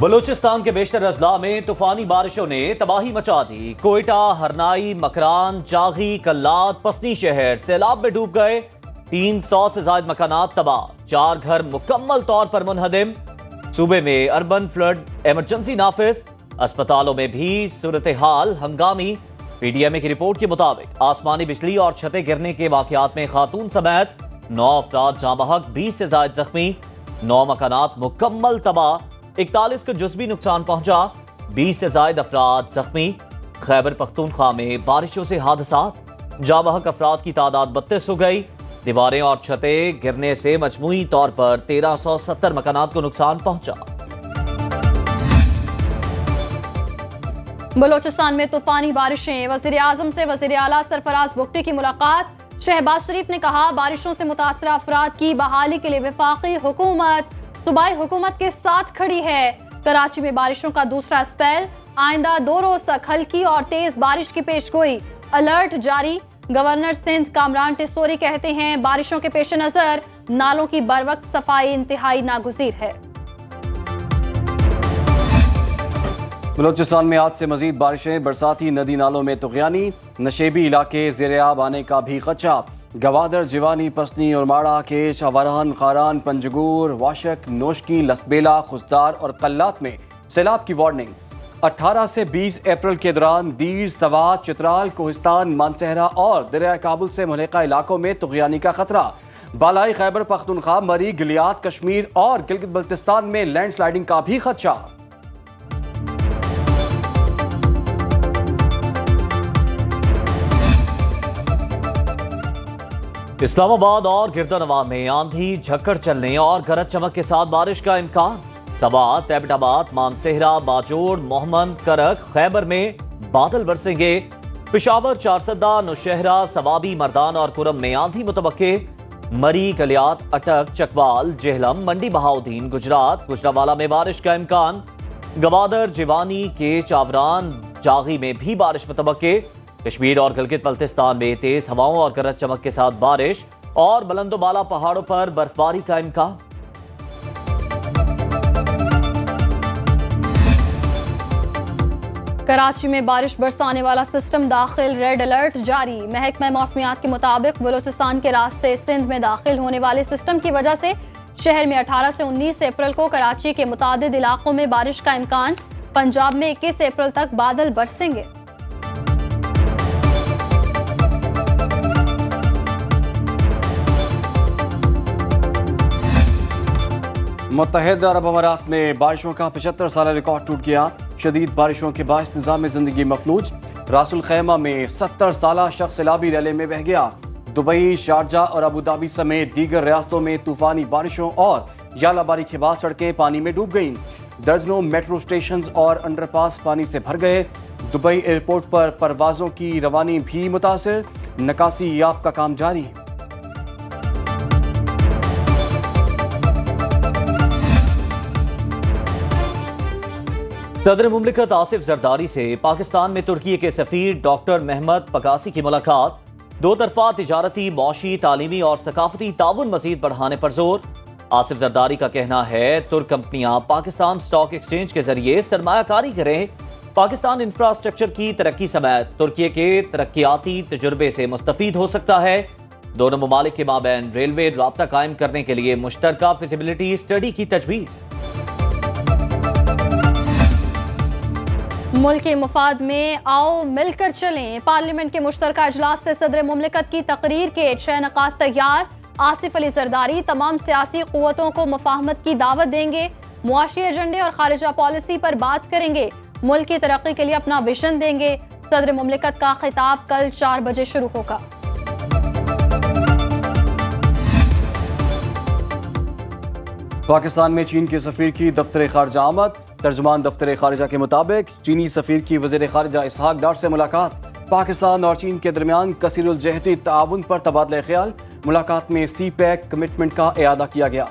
بلوچستان کے بیشتر اضلاع میں طوفانی بارشوں نے تباہی مچا دی۔ کوئٹہ، ہرنائی، مکران، چاغی، کلات، پسنی شہر سیلاب میں ڈوب گئے۔ 300 سے زائد مکانات تباہ، 4 گھر مکمل طور پر منہدم۔ صوبے میں اربن فلڈ ایمرجنسی نافذ، اسپتالوں میں بھی صورتحال ہنگامی۔ پی ڈی ایم اے کی رپورٹ کے مطابق آسمانی بجلی اور چھتیں گرنے کے واقعات میں خاتون سمیت 9 افراد جاں بحق، 20 سے زائد زخمی۔ 9 مکانات مکمل تباہ، 41 کو جزوی نقصان پہنچا، 20 سے زائد افراد زخمی۔ خیبر پختونخوا میں بارشوں سے حادثات، جاں بحق افراد کی تعداد 32 ہو گئی۔ دیواریں اور چھتیں گرنے سے مجموعی طور پر 1370 مکانات کو نقصان پہنچا۔ بلوچستان میں طوفانی بارشیں، وزیر اعظم سے وزیر اعلیٰ سرفراز بگٹی کی ملاقات۔ شہباز شریف نے کہا بارشوں سے متاثرہ افراد کی بحالی کے لیے وفاقی حکومت صوبائی حکومت کے ساتھ کھڑی ہے۔ کراچی میں بارشوں کا دوسرا اسپیل، آئندہ 2 روز تک ہلکی اور تیز بارش کی پیش گوئی، الرٹ جاری۔ گورنر سندھ کامران ٹیسوری کہتے ہیں بارشوں کے پیش نظر نالوں کی بروقت صفائی انتہائی ناگزیر ہے۔ بلوچستان میں آج سے مزید بارشیں، برساتی ندی نالوں میں طغیانی، نشیبی علاقے زیر آب آنے کا بھی خدشہ۔ گوادر، جیوانی، پسنی اور ماڑا، کیچ، ہوران، خاران، پنجگور، واشک، نوشکی، لسبیلا، خزدار اور قلات میں سیلاب کی وارننگ۔ 18 سے 20 اپریل کے دوران دیر، سوات، چترال، کوہستان، مانسہرہ اور دریائے کابل سے ملحقہ علاقوں میں طغیانی کا خطرہ۔ بالائی خیبر پختونخوا، مری، گلیات، کشمیر اور گلگت بلتستان میں لینڈ سلائیڈنگ کا بھی خدشہ۔ اسلام آباد اور گردنواں میں آندھی، جھکڑ چلنے اور گرج چمک کے ساتھ بارش کا امکان۔ سوات، ایبٹ آباد، مانسہرہ، باجوڑ، محمد، کرک، خیبر میں بادل برسیں گے۔ پشاور، چارسدہ، نوشہرہ، سوابی، مردان اور کرم میں آندھی متوقع۔ مری، گلیات، اٹک، چکوال، جہلم، منڈی بہاؤدین، گجرات، گجرانوالہ میں بارش کا امکان۔ گوادر، جیوانی، کیچ، آوران، جاغی میں بھی بارش متوقع۔ کشمیر اور گلگت بلتستان میں تیز ہواؤں اور گرج چمک کے ساتھ بارش اور بلند و بالا پہاڑوں پر برفباری کا امکان۔ کراچی میں بارش برسانے والا سسٹم داخل، ریڈ الرٹ جاری۔ محکمہ موسمیات کے مطابق بلوچستان کے راستے سندھ میں داخل ہونے والے سسٹم کی وجہ سے شہر میں 18 سے 19 اپریل کو کراچی کے متعدد علاقوں میں بارش کا امکان۔ پنجاب میں 21 اپریل تک بادل برسیں گے۔ متحدہ عرب امارات میں بارشوں کا 75 سالہ ریکارڈ ٹوٹ گیا۔ شدید بارشوں کے باعث نظام زندگی مفلوج۔ راس الخیمہ میں 70 سالہ شخص سیلابی ریلے میں بہہ گیا۔ دبئی، شارجہ اور ابوظہبی سمیت دیگر ریاستوں میں طوفانی بارشوں اور ژالہ باری کے بعد سڑکیں پانی میں ڈوب گئیں۔ درجنوں میٹرو اسٹیشنز اور انڈر پاس پانی سے بھر گئے۔ دبئی ایئرپورٹ پر پروازوں کی روانی بھی متاثر، نکاسی یاب کا کام جاری۔ صدر مملکت آصف زرداری سے پاکستان میں ترکی کے سفیر ڈاکٹر محمد پکاسی کی ملاقات۔ 2 طرفہ تجارتی، معاشی، تعلیمی اور ثقافتی تعاون مزید بڑھانے پر زور۔ آصف زرداری کا کہنا ہے ترک کمپنیاں پاکستان اسٹاک ایکسچینج کے ذریعے سرمایہ کاری کریں۔ پاکستان انفراسٹرکچر کی ترقی سمیت ترکی کے ترقیاتی تجربے سے مستفید ہو سکتا ہے۔ دونوں ممالک کے مابین ریلوے رابطہ قائم کرنے کے لیے مشترکہ فیزیبلٹی اسٹڈی کی تجویز۔ ملک کے مفاد میں آؤ مل کر چلیں، پارلیمنٹ کے مشترکہ اجلاس سے صدر مملکت کی تقریر کے 6 نکات تیار۔ آصف علی زرداری تمام سیاسی قوتوں کو مفاہمت کی دعوت دیں گے، معاشی ایجنڈے اور خارجہ پالیسی پر بات کریں گے، ملک کی ترقی کے لیے اپنا ویژن دیں گے۔ صدر مملکت کا خطاب کل 4 بجے شروع ہوگا۔ پاکستان میں چین کے سفیر کی دفتر خارجہ آمد۔ ترجمان دفتر خارجہ کے مطابق چینی سفیر کی وزیر خارجہ اسحاق ڈار سے ملاقات۔ پاکستان اور چین کے درمیان کثیر الجہتی تعاون پر تبادلہ خیال۔ ملاقات میں سی پیک کمٹمنٹ کا اعادہ کیا گیا۔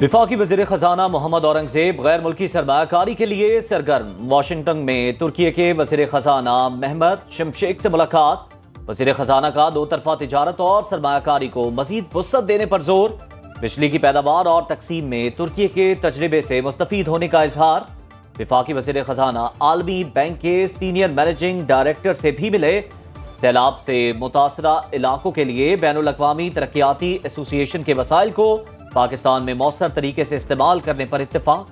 وفاقی وزیر خزانہ محمد اورنگزیب غیر ملکی سرمایہ کاری کے لیے سرگرم۔ واشنگٹن میں ترکی کے وزیر خزانہ محمد شمشیک سے ملاقات۔ وزیر خزانہ کا دو طرفہ تجارت اور سرمایہ کاری کو مزید وسعت دینے پر زور، بجلی کی پیداوار اور تقسیم میں ترکی کے تجربے سے مستفید ہونے کا اظہار۔ وفاقی وزیر خزانہ عالمی بینک کے سینئر مینیجنگ ڈائریکٹر سے بھی ملے، سیلاب سے متاثرہ علاقوں کے لیے بین الاقوامی ترقیاتی ایسوسی ایشن کے وسائل کو پاکستان میں مؤثر طریقے سے استعمال کرنے پر اتفاق۔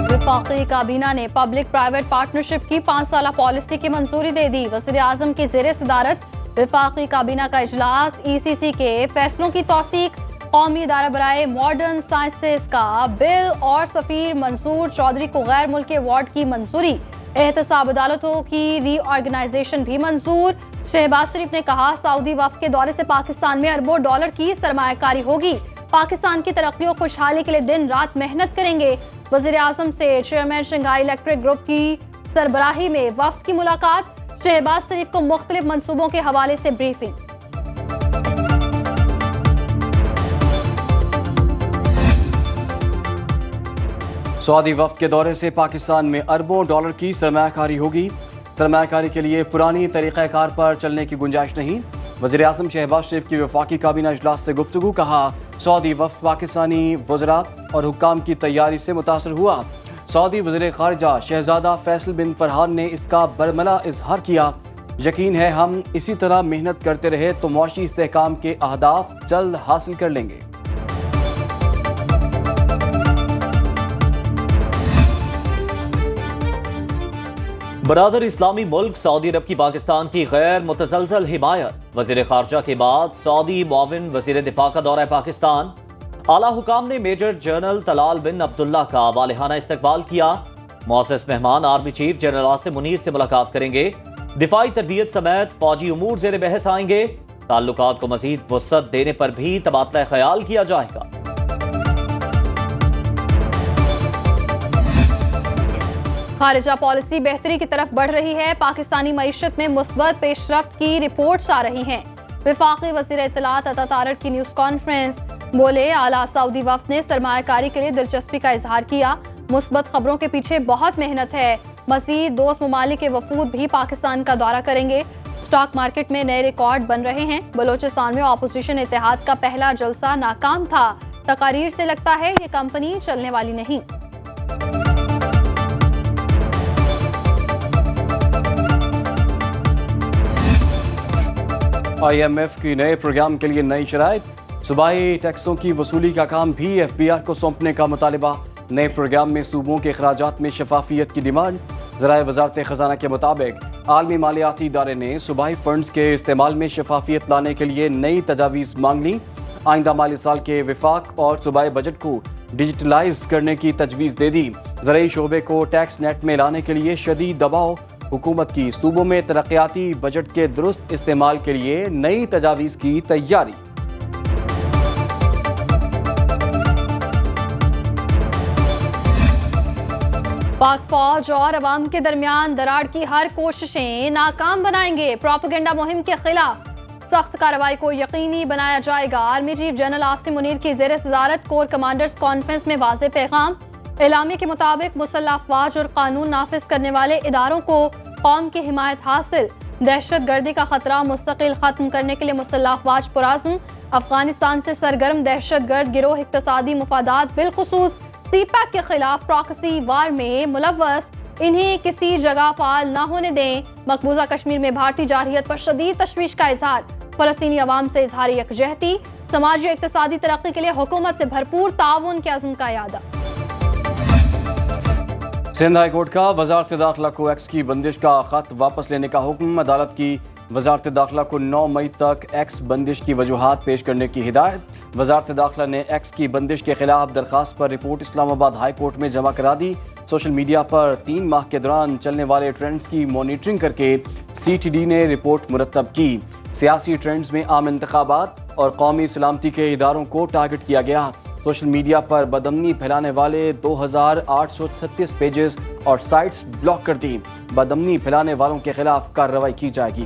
وفاقی کابینہ نے پبلک پرائیویٹ پارٹنرشپ کی 5 سالہ پالیسی کی منظوری دے دی۔ وزیر اعظم کی زیر صدارت وفاقی کابینہ کا اجلاس، ای سی سی کے فیصلوں کی توثیق، قومی ادارہ برائے ماڈرن سائنسز کا بل اور سفیر منصور چودھری کو غیر ملکی ایوارڈ کی منظوری، احتساب عدالتوں کی ری آرگنائزیشن بھی منظور۔ شہباز شریف نے کہا سعودی وفد کے دورے سے پاکستان میں اربوں ڈالر کی سرمایہ کاری ہوگی، پاکستان کی ترقی و خوشحالی کے لیے دن رات محنت کریں گے۔ وزیر اعظم سے چیئرمین شنگھائی الیکٹرک گروپ کی سربراہی میں وفد کی ملاقات، شہباز شریف کو مختلف منصوبوں کے حوالے سے بریفنگ۔ سعودی وفد کے دورے سے پاکستان میں اربوں ڈالر کی سرمایہ کاری ہوگی، سرمایہ کاری کے لیے پرانی طریقہ کار پر چلنے کی گنجائش نہیں۔ وزیر اعظم شہباز شریف کی وفاقی کابینہ اجلاس سے گفتگو، کہا سعودی وفد پاکستانی وزراء اور حکام کی تیاری سے متاثر ہوا۔ سعودی وزیر خارجہ شہزادہ فیصل بن فرحان نے اس کا برملا اظہار کیا، یقین ہے ہم اسی طرح محنت کرتے رہے تو معاشی استحکام کے اہداف جلد حاصل کر لیں گے۔ برادر اسلامی ملک سعودی عرب کی پاکستان کی غیر متزلزل حمایت، وزیر خارجہ کے بعد سعودی معاون وزیر دفاع کا دورہ پاکستان، اعلیٰ حکام نے میجر جنرل طلال بن عبداللہ کا والہانہ استقبال کیا، معزز مہمان army chief general Asim Munir سے ملاقات کریں گے، دفاعی تربیت سمیت فوجی امور زیر بحث آئیں گے، تعلقات کو مزید وسعت دینے پر بھی تبادلہ خیال کیا جائے گا۔ خارجہ پالیسی بہتری کی طرف بڑھ رہی ہے، پاکستانی معیشت میں مثبت پیش رفت کی رپورٹس آ رہی ہیں۔ وفاقی وزیر اطلاعات عطا طارق کی نیوز کانفرنس، بولے اعلیٰ سعودی وفد نے سرمایہ کاری کے لیے دلچسپی کا اظہار کیا، مثبت خبروں کے پیچھے بہت محنت ہے، مزید دوست ممالک کے وفود بھی پاکستان کا دورہ کریں گے، اسٹاک مارکیٹ میں نئے ریکارڈ بن رہے ہیں، بلوچستان میں اپوزیشن اتحاد کا پہلا جلسہ ناکام تھا، تقاریر سے لگتا ہے یہ کمپنی چلنے والی نہیں۔ آئی ایم ایف کی نئے پروگرام کے لیے نئی شرائط، صوبائی ٹیکسوں کی وصولی کا کام بھی ایف بی آر کو سونپنے کا مطالبہ، نئے پروگرام میں صوبوں کے اخراجات میں شفافیت کی ڈیمانڈ۔ ذرائع وزارت خزانہ کے مطابق عالمی مالیاتی ادارے نے صوبائی فنڈز کے استعمال میں شفافیت لانے کے لیے نئی تجاویز مانگ لی، آئندہ مالی سال کے وفاق اور صوبائی بجٹ کو ڈیجیٹلائز کرنے کی تجویز دے دی۔ زرعی شعبے کو ٹیکس نیٹ میں لانے کے لیے شدید دباؤ، حکومت کی صوبوں میں ترقیاتی بجٹ کے درست استعمال کے لیے نئی تجاویز کی تیاری۔ پاک فوج اور عوام کے درمیان دراڑ کی ہر کوششیں ناکام بنائیں گے، پروپیگنڈا مہم کے خلاف سخت کارروائی کو یقینی بنایا جائے گا، army chief general Asim Munir کی زیر صدارت کور کمانڈرز کانفرنس میں واضح پیغام، اعلامیہ کے مطابق مسلح افواج اور قانون نافذ کرنے والے اداروں کو قوم کی حمایت حاصل، دہشت گردی کا خطرہ مستقل ختم کرنے کے لیے مسلح افواج پرعزم، افغانستان سے سرگرم دہشت گرد گروہ اقتصادی مفادات بالخصوص سی پیک کے خلاف پراکسی وار میں ملوث، انہیں کسی جگہ فعال نہ ہونے دیں، مقبوضہ کشمیر میں بھارتی جارحیت پر شدید تشویش کا اظہار، فلسطینی عوام سے اظہار یکجہتی، سماجی اقتصادی ترقی کے لیے حکومت سے بھرپور تعاون کے عزم کا اعادہ۔ سندھ ہائی کورٹ کا وزارت داخلہ کو ایکس کی بندش کا خط واپس لینے کا حکم، عدالت کی وزارت داخلہ کو 9 مئی تک ایکس بندش کی وجوہات پیش کرنے کی ہدایت، وزارت داخلہ نے ایکس کی بندش کے خلاف درخواست پر رپورٹ اسلام آباد ہائی کورٹ میں جمع کرا دی، سوشل میڈیا پر 3 ماہ کے دوران چلنے والے ٹرینڈز کی مانیٹرنگ کر کے سی ٹی ڈی نے رپورٹ مرتب کی، سیاسی ٹرینڈز میں عام انتخابات اور قومی سلامتی کے اداروں کو ٹارگٹ کیا گیا، سوشل میڈیا پر بدامنی پھیلانے والے 2836 پیجز اور سائٹس بلاک کر دی، بدامنی پھیلانے والوں کے خلاف کارروائی کی جائے گی۔